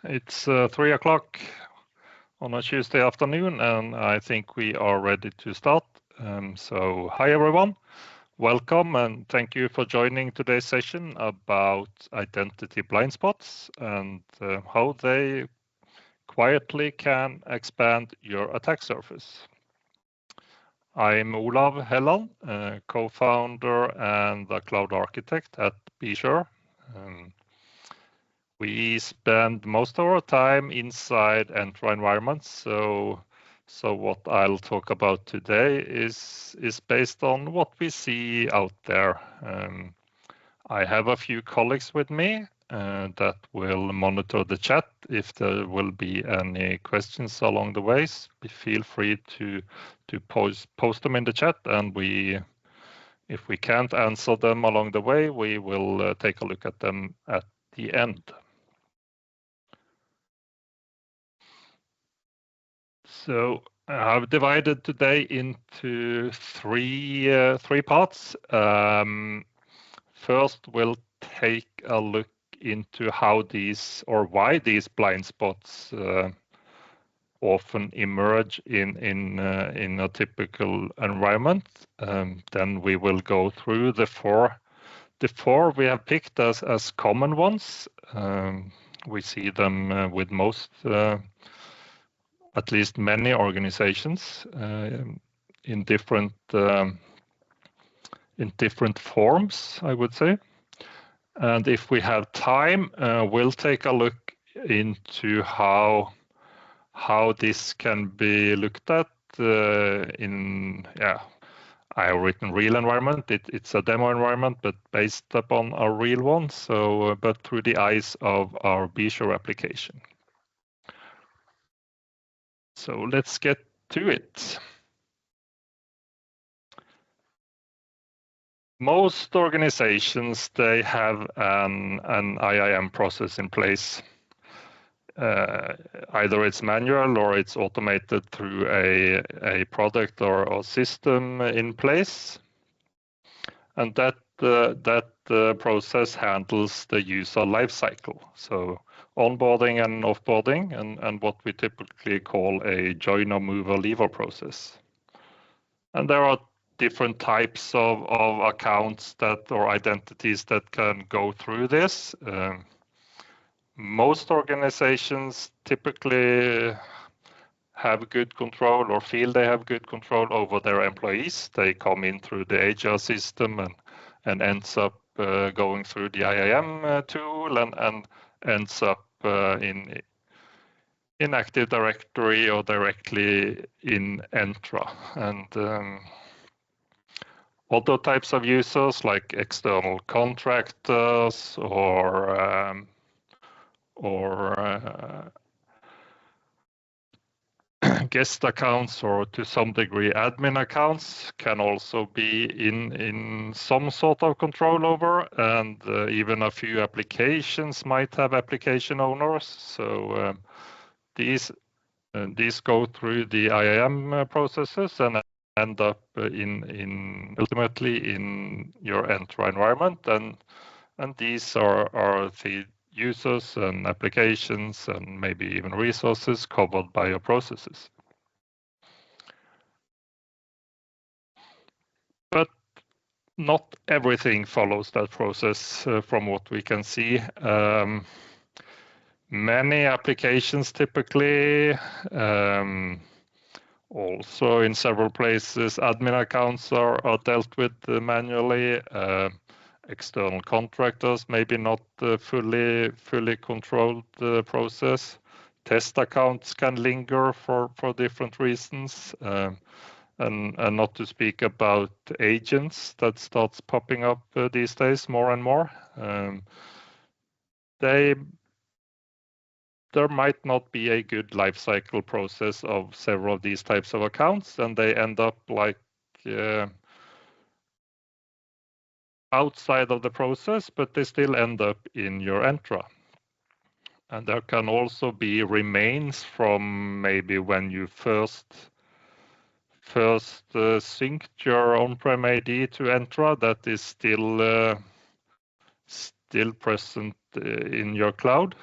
It's 3 o'clock on a Tuesday afternoon, and I think we are ready to start. So hi everyone, welcome and thank you for joining today's session about identity blind spots and how they quietly can expand your attack surface. I'm Olav Helland, co-founder and the cloud architect at B-Sure. We spend most of our time inside Entra environments, so what I'll talk about today is based on what we see out there. I have a few colleagues with me that will monitor the chat. If there will be any questions along the way, feel free to post them in the chat, and if we can't answer them along the way, we will take a look at them at the end. So I've divided today into three parts. First, we'll take a look into how these or why these blind spots often emerge in a typical environment. Then we will go through the four we have picked as common ones. We see them with most. At least many organizations in different forms, I would say. And if we have time, we'll take a look into how this can be looked at in I have written real environment. It's a demo environment, but based upon a real one. So, but through the eyes of our B-Sure application. So let's get to it. Most organizations, they have an IAM process in place. Either it's manual or it's automated through a product or system in place. And that process handles the user lifecycle. So onboarding and offboarding and what we typically call a joiner, mover, leaver process. And there are different types of accounts or identities that can go through this. Most organizations typically have good control or feel they have good control over their employees. They come in through the HR system and ends up going through the IAM tool and ends up in Active Directory or directly in Entra. And other types of users like external contractors or guest accounts, or to some degree admin accounts, can also be in some sort of control over, and even a few applications might have application owners. So these go through the IAM processes and end up ultimately in your Entra environment, and these are the users and applications and maybe even resources covered by your processes. But not everything follows that process from what we can see. Many applications typically, also in several places, admin accounts are dealt with manually. External contractors, maybe not fully controlled the process. Test accounts can linger for different reasons. And not to speak about agents that starts popping up these days more and more. There might not be a good lifecycle process of several of these types of accounts, and they end up like outside of the process, but they still end up in your Entra. And there can also be remains from maybe when you first synced your on-prem ID to Entra that is still still present in your cloud.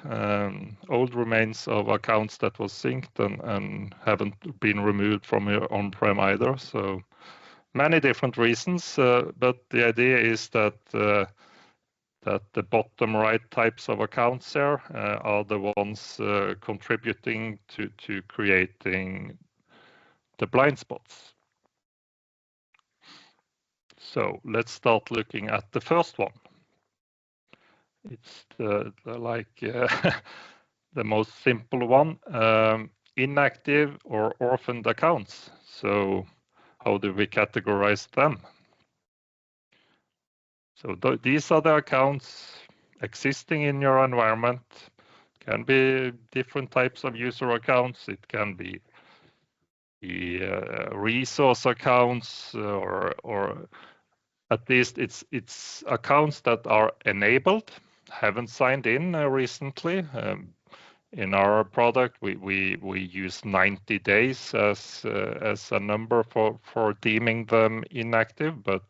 Old remains of accounts that was synced and haven't been removed from your on-prem either. So many different reasons, but the idea is that the bottom right types of accounts there are the ones contributing to creating the blind spots. So let's start looking at the first one. It's the most simple one, inactive or orphaned accounts. So how do we categorize them? So these are the accounts existing in your environment. Can be different types of user accounts. It can be resource accounts, or at least it's accounts that are enabled, haven't signed in recently. In our product, we use 90 days as a number for deeming them inactive, but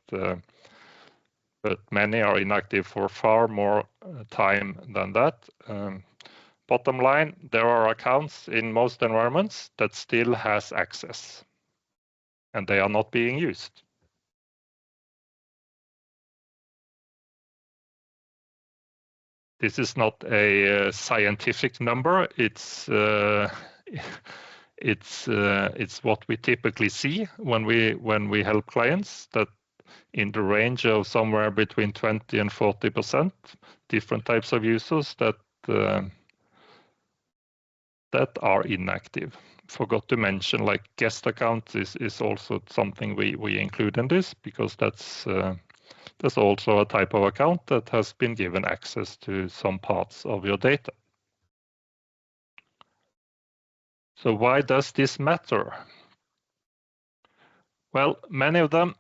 many are inactive for far more time than that. Bottom line, there are accounts in most environments that still has access, and they are not being used. This is not a scientific number. It's what we typically see when we help clients, that in the range of somewhere between 20 and 40%, different types of users that are inactive. Forgot to mention, like, guest account is also something we include in this, because that's also a type of account that has been given access to some parts of your data. So why does this matter? Well, many of them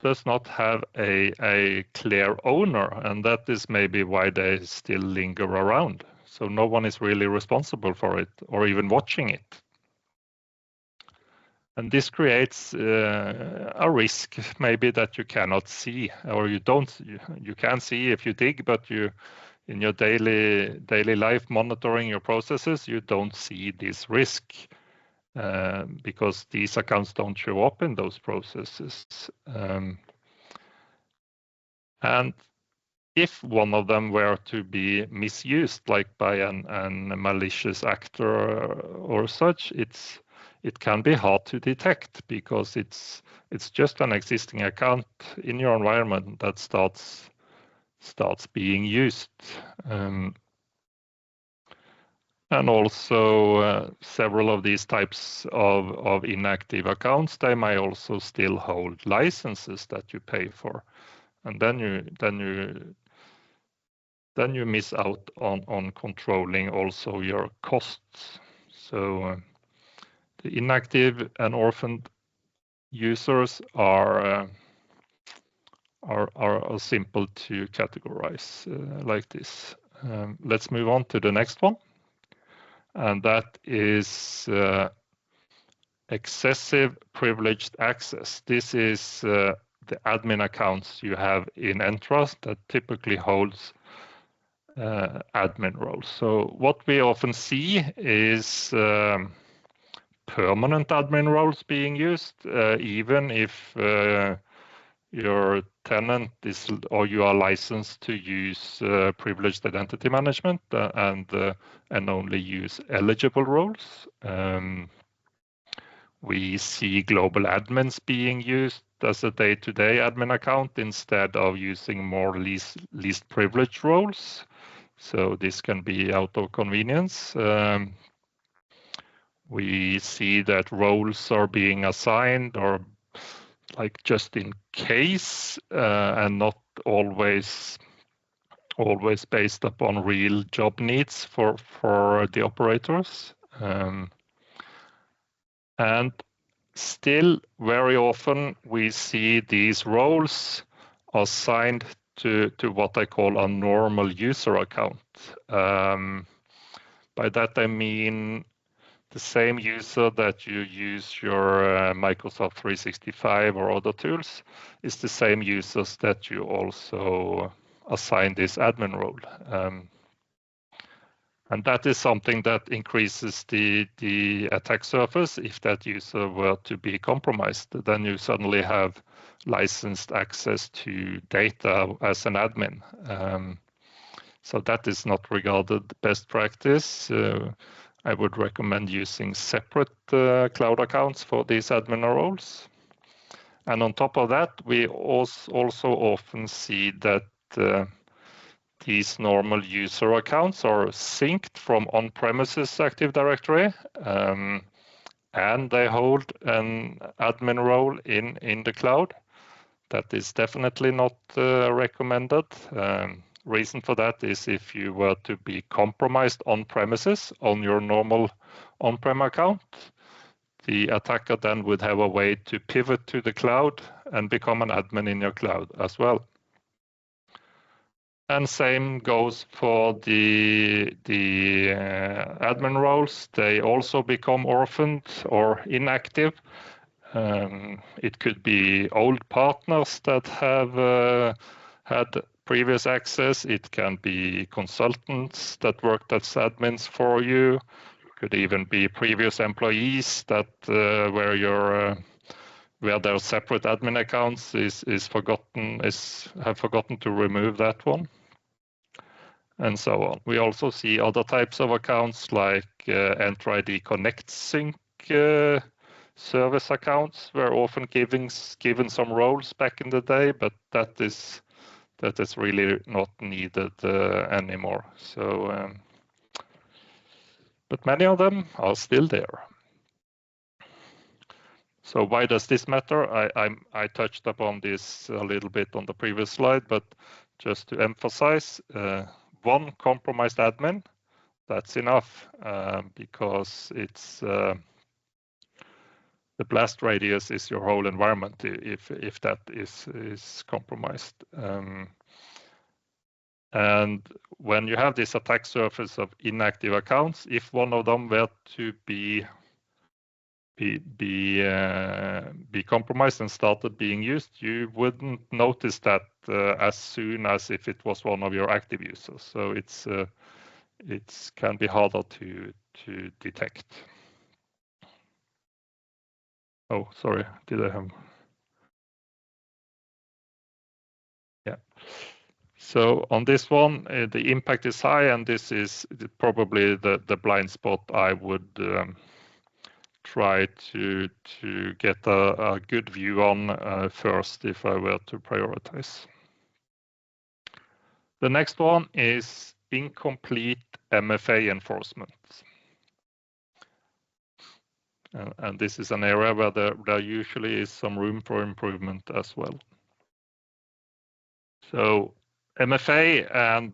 does not have a clear owner, and that is maybe why they still linger around. So no one is really responsible for it or even watching it. And this creates a risk maybe that you cannot see, or you can see if you dig, but in your daily life monitoring your processes, you don't see this risk because these accounts don't show up in those processes. And if one of them were to be misused, like by a malicious actor or such, it can be hard to detect, because it's just an existing account in your environment that starts being used. And also several of these types of inactive accounts, they may also still hold licenses that you pay for, and then you miss out on controlling also your costs. So the inactive and orphaned users are simple to categorize like this. Let's move on to the next one, and that is excessive privileged access. This is the admin accounts you have in Entra that typically holds admin roles. So what we often see is permanent admin roles being used, even if your tenant is, or you are licensed to use privileged identity management and only use eligible roles. We see global admins being used as a day-to-day admin account instead of using more least privileged roles. So this can be out of convenience. We see that roles are being assigned, or like just in case, and not always based upon real job needs for the operators. And still, very often we see these roles assigned to what I call a normal user account. By that I mean the same user that you use your Microsoft 365 or other tools is the same users that you also assign this admin role. And that is something that increases the attack surface. If that user were to be compromised, then you suddenly have licensed access to data as an admin. So that is not regarded best practice. I would recommend using separate cloud accounts for these admin roles. And on top of that, we also often see that these normal user accounts are synced from on-premises Active Directory, and they hold an admin role in the cloud. That is definitely not recommended. Reason for that is if you were to be compromised on-premises on your normal on-prem account, the attacker then would have a way to pivot to the cloud and become an admin in your cloud as well. And same goes for the admin roles. They also become orphaned or inactive. It could be old partners that have had previous access. It can be consultants that worked as admins for you. It could even be previous employees that where their separate admin accounts have forgotten to remove that one, and so on. We also see other types of accounts like Enter ID Connect Sync service accounts were often given some roles back in the day, but that is really not needed anymore. So, but many of them are still there. So why does this matter? I touched upon this a little bit on the previous slide, but just to emphasize, one compromised admin, that's enough, because it's the blast radius is your whole environment if that is compromised. And when you have this attack surface of inactive accounts, if one of them were to be compromised and started being used, you wouldn't notice that as soon as if it was one of your active users. So it can be harder to detect. Oh, sorry, did I have? Yeah. So on this one, the impact is high, and this is probably the blind spot I would try to get a good view on first if I were to prioritize. The next one is incomplete MFA enforcement. And this is an area where there usually is some room for improvement as well. So MFA, and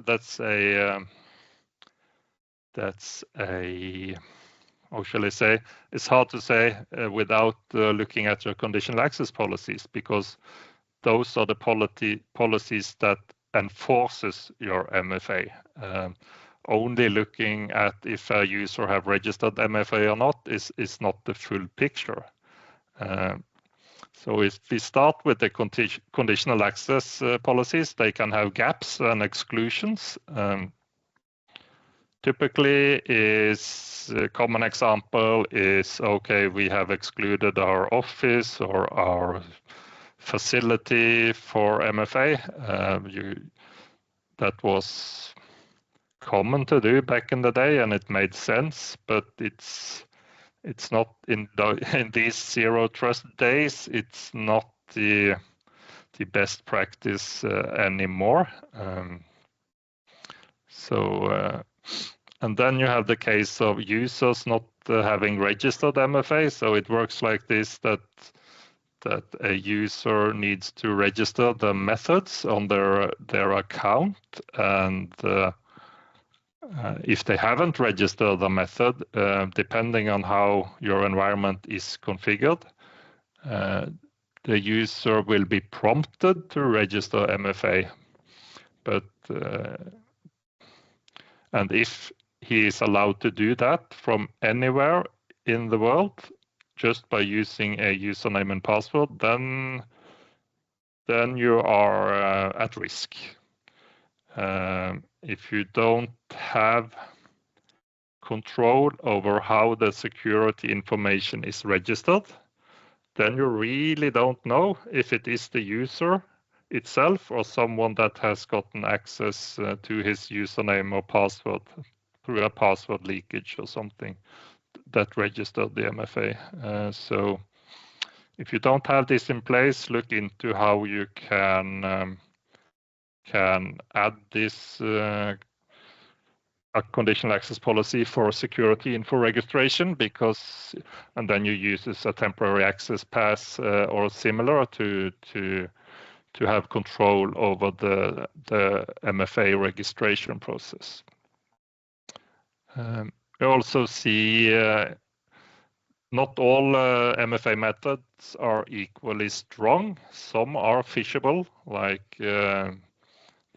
that's a how shall I say? It's hard to say without looking at your conditional access policies, because those are the policies that enforces your MFA. Only looking at if a user have registered MFA or not is not the full picture. So if we start with the conditional access policies, they can have gaps and exclusions. Typically, a common example is, okay, we have excluded our office or our facility for MFA. That was common to do back in the day, and it made sense, but it's not in these zero trust days. It's not the best practice anymore. And then you have the case of users not having registered MFA. So it works like this, that a user needs to register the methods on their account, and if they haven't registered the method, depending on how your environment is configured, the user will be prompted to register MFA. But and if he is allowed to do that from anywhere in the world just by using a username and password, then then you are at risk. If you don't have control over how the security information is registered, then you really don't know if it is the user itself or someone that has gotten access to his username or password through a password leakage or something that registered the MFA. So if you don't have this in place, look into how you can add this a conditional access policy for security info registration, because, and then you use this a temporary access pass or similar to have control over the MFA registration process. We also see not all MFA methods are equally strong. Some are phishable, like the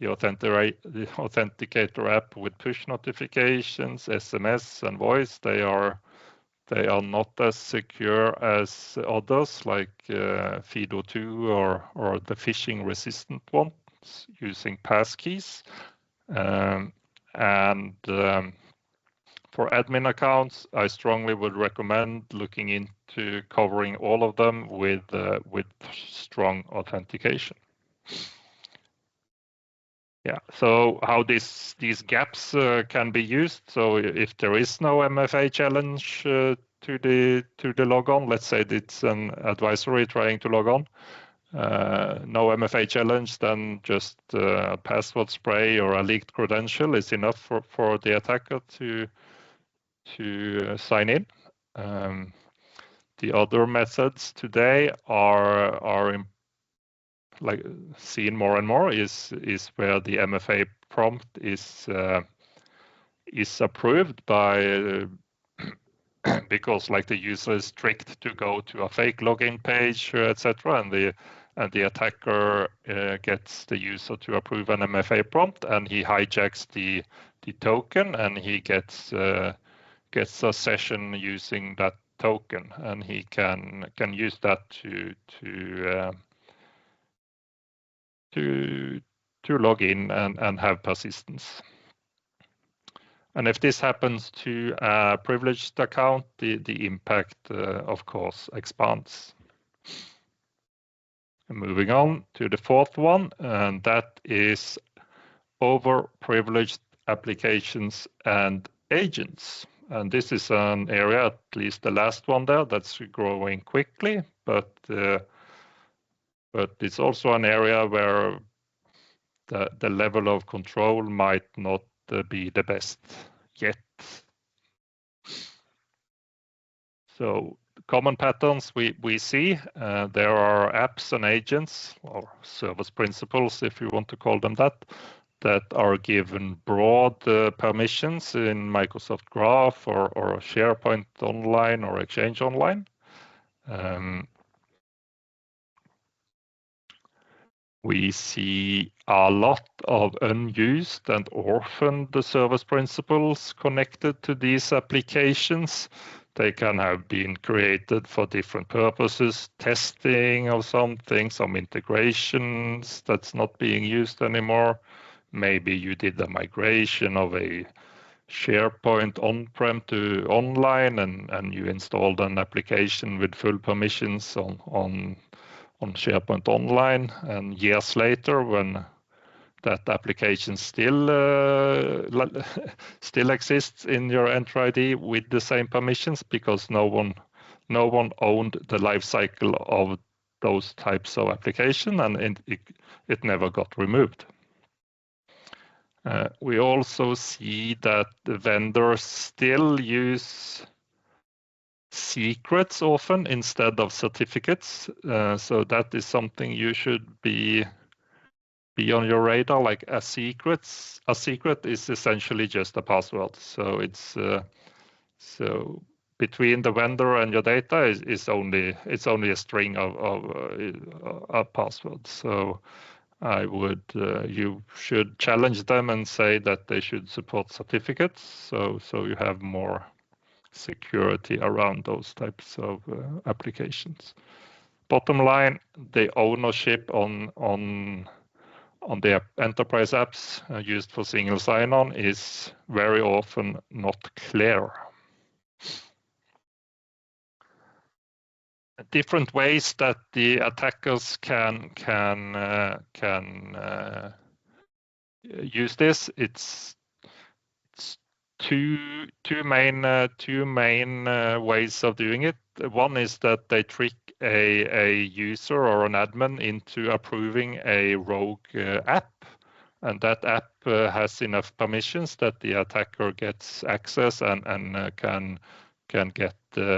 Authenticator app with push notifications, SMS, and voice. They are not as secure as others, like FIDO2 or the phishing resistant ones using passkeys. For admin accounts, I strongly would recommend looking into covering all of them with strong authentication. Yeah, so how these gaps can be used. So if there is no MFA challenge to the logon, let's say it's an advisory trying to log on, no MFA challenge, then just password spray or a leaked credential is enough for the attacker to sign in. The other methods today are like seen more and more is where the MFA prompt is approved by because like the user is tricked to go to a fake login page, etc., and the attacker gets the user to approve an MFA prompt, and he hijacks the token, and he gets a session using that token, and he can use that to log in and have persistence. And if this happens to a privileged account, the impact, of course, expands. And moving on to the fourth one, and that is overprivileged applications and agents. And this is an area, at least the last one there, that's growing quickly, but it's also an area where the level of control might not be the best yet. So common patterns we see, there are apps and agents, or service principals, if you want to call them that are given broad permissions in Microsoft Graph or SharePoint Online or Exchange Online. We see a lot of unused and orphaned service principals connected to these applications. They can have been created for different purposes, testing of something, some integrations that's not being used anymore. Maybe you did a migration of a SharePoint on-prem to online, and you installed an application with full permissions on SharePoint Online, and years later, when that application still exists in your Entra ID with the same permissions, because no one owned the life cycle of those types of application, and it never got removed. We also see that the vendors still use secrets often instead of certificates. So that is something you should be on your radar. Like a secret is essentially just a password. So it's so between the vendor and your data is only a string of a password. So I would you should challenge them and say that they should support certificates, so you have more security around those types of applications. bottom line, the ownership on the enterprise apps used for single sign-on is very often not clear. Different ways that the attackers can use this. It's two main ways of doing it. One is that they trick a user or an admin into approving a rogue app, and that app has enough permissions that the attacker gets access and can get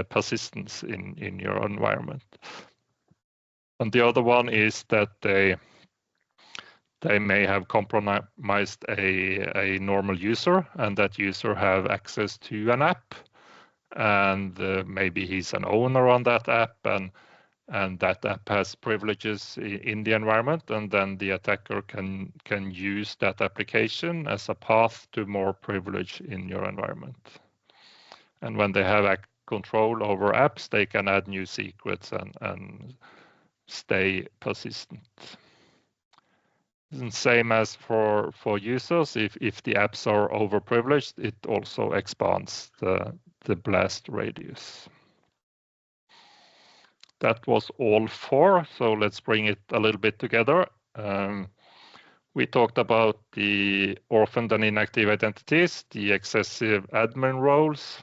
persistence in your environment. And the other one is that they may have compromised a normal user, and that user have access to an app, and maybe he's an owner on that app, and that app has privileges in the environment, and then the attacker can use that application as a path to more privilege in your environment. And when they have control over apps, they can add new secrets and stay persistent. And same as for users, if the apps are overprivileged, it also expands the blast radius. That was all four, so let's bring it a little bit together. We talked about the orphaned and inactive identities, the excessive admin roles,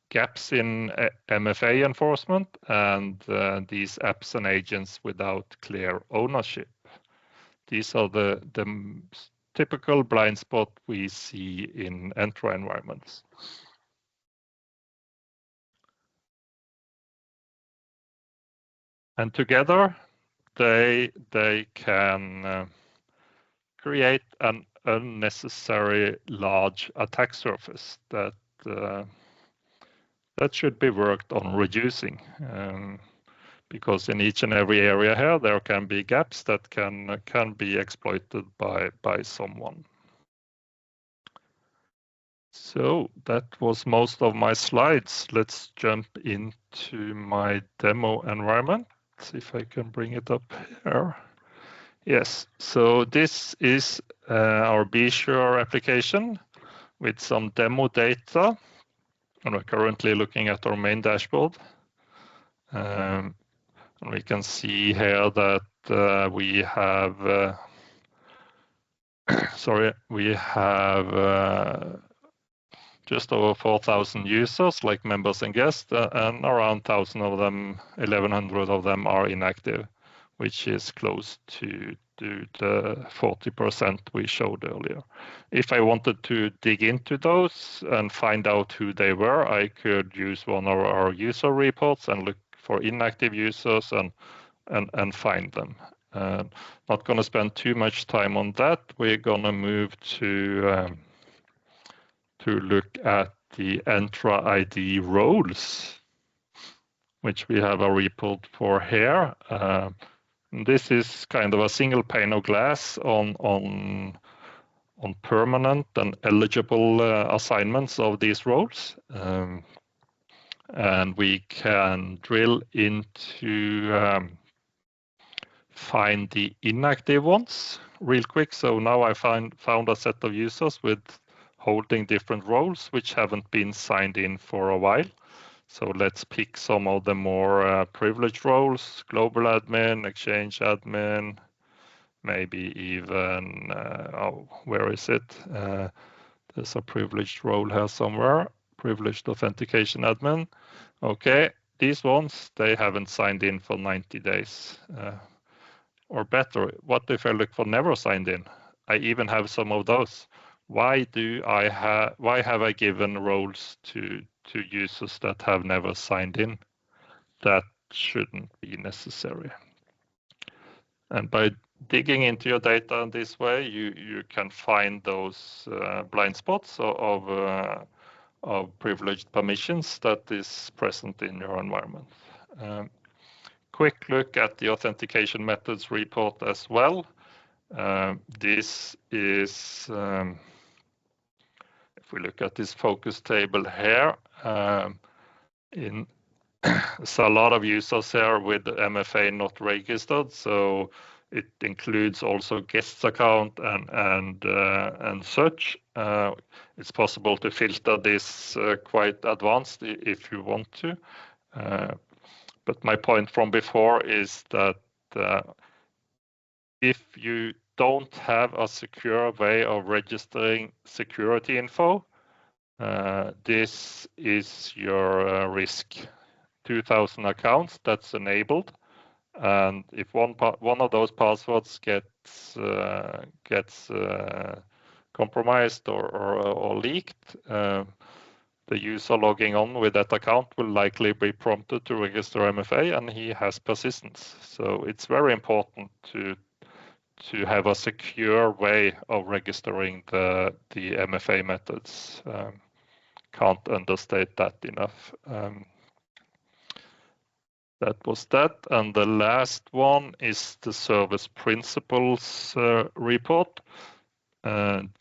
gaps in MFA enforcement, and these apps and agents without clear ownership. These are the typical blind spot we see in Entra environments. And together, they can create an unnecessary large attack surface that should be worked on reducing. Because in each and every area here, there can be gaps that can be exploited by someone. So that was most of my slides. Let's jump into my demo environment. If I can bring it up here. Yes, so this is our B-Sure application with some demo data. And we're currently looking at our main dashboard. And we can see here that we have, just over 4,000 users, like members and guests, and around 1,000 of them, 1,100 of them are inactive, which is close to the 40% we showed earlier. If I wanted to dig into those and find out who they were, I could use one of our user reports and look for inactive users and find them. Not going to spend too much time on that. We're going to move to look at the Entra ID roles, which we have a report for here. This is kind of a single pane of glass on permanent and eligible assignments of these roles. And we can drill into find the inactive ones real quick. So now I found a set of users with holding different roles which haven't been signed in for a while. So let's pick some of the more privileged roles: global admin, exchange admin, maybe even, where is it? There's a privileged role here somewhere, privileged authentication admin. Okay, these ones, they haven't signed in for 90 days. Or better, what if I look for never signed in? I even have some of those. Why have I given roles to users that have never signed in? That shouldn't be necessary. And by digging into your data in this way, you can find those blind spots of privileged permissions that is present in your environment. Quick look at the authentication methods report as well. This is, if we look at this focus table here, in so a lot of users here with MFA not registered. So it includes also guests account and such. It's possible to filter this quite advanced if you want to. But my point from before is that if you don't have a secure way of registering security info, this is your risk. 2,000 accounts that's enabled, and if one of those passwords gets compromised or leaked, the user logging on with that account will likely be prompted to register MFA, and he has persistence. So it's very important to have a secure way of registering the MFA methods. Can't understate that enough. That was that. And the last one is the service principles report.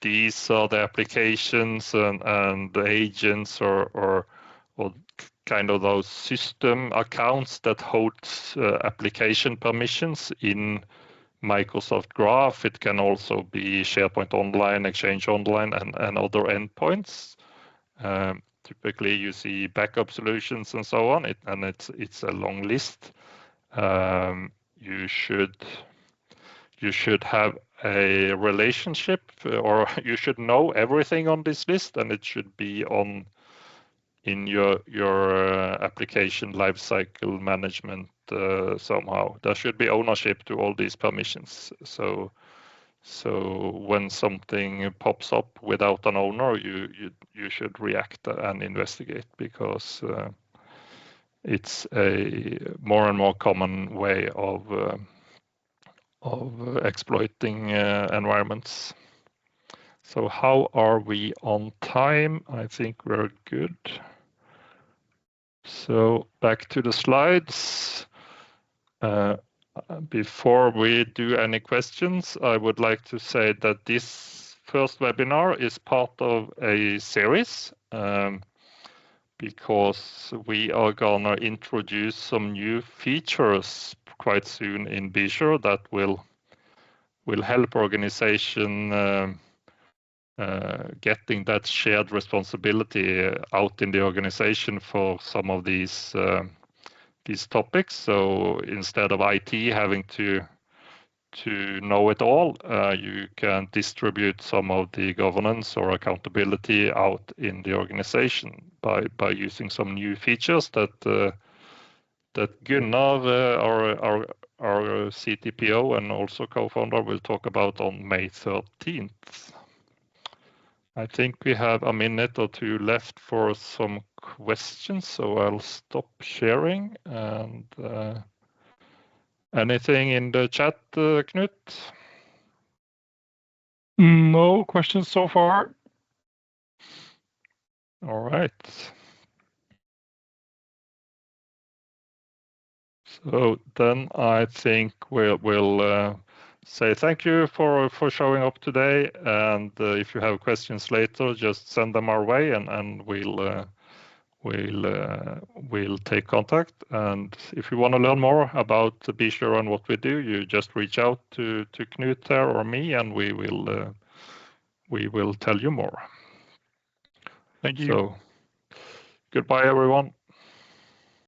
These are the applications and the agents or kind of those system accounts that holds application permissions in Microsoft Graph. It can also be SharePoint Online, Exchange Online, and other endpoints. Typically, you see backup solutions and so on, and it's a long list. You should have a relationship, or you should know everything on this list, and it should be in your application lifecycle management somehow. There should be ownership to all these permissions. So when something pops up without an owner, you should react and investigate, because it's a more and more common way of exploiting environments. So how are we on time? I think we're good. So back to the slides. Before we do any questions, I would like to say that this first webinar is part of a series, because we are gonna introduce some new features quite soon in B Sure that will help organization getting that shared responsibility out in the organization for some of these topics. So instead of IT having to know it all, you can distribute some of the governance or accountability out in the organization by using some new features that Gunnar, our CTPO and also co-founder, will talk about on May 13th. I think we have a minute or two left for some questions, so I'll stop sharing. And anything in the chat, Knut? No questions so far. All right. So then I think we'll say thank you for showing up today. And if you have questions later, just send them our way, and we'll take contact. And if you want to learn more about B Sure and what we do, you just reach out to Knut there or me, and we will tell you more. Thank you. So goodbye, everyone.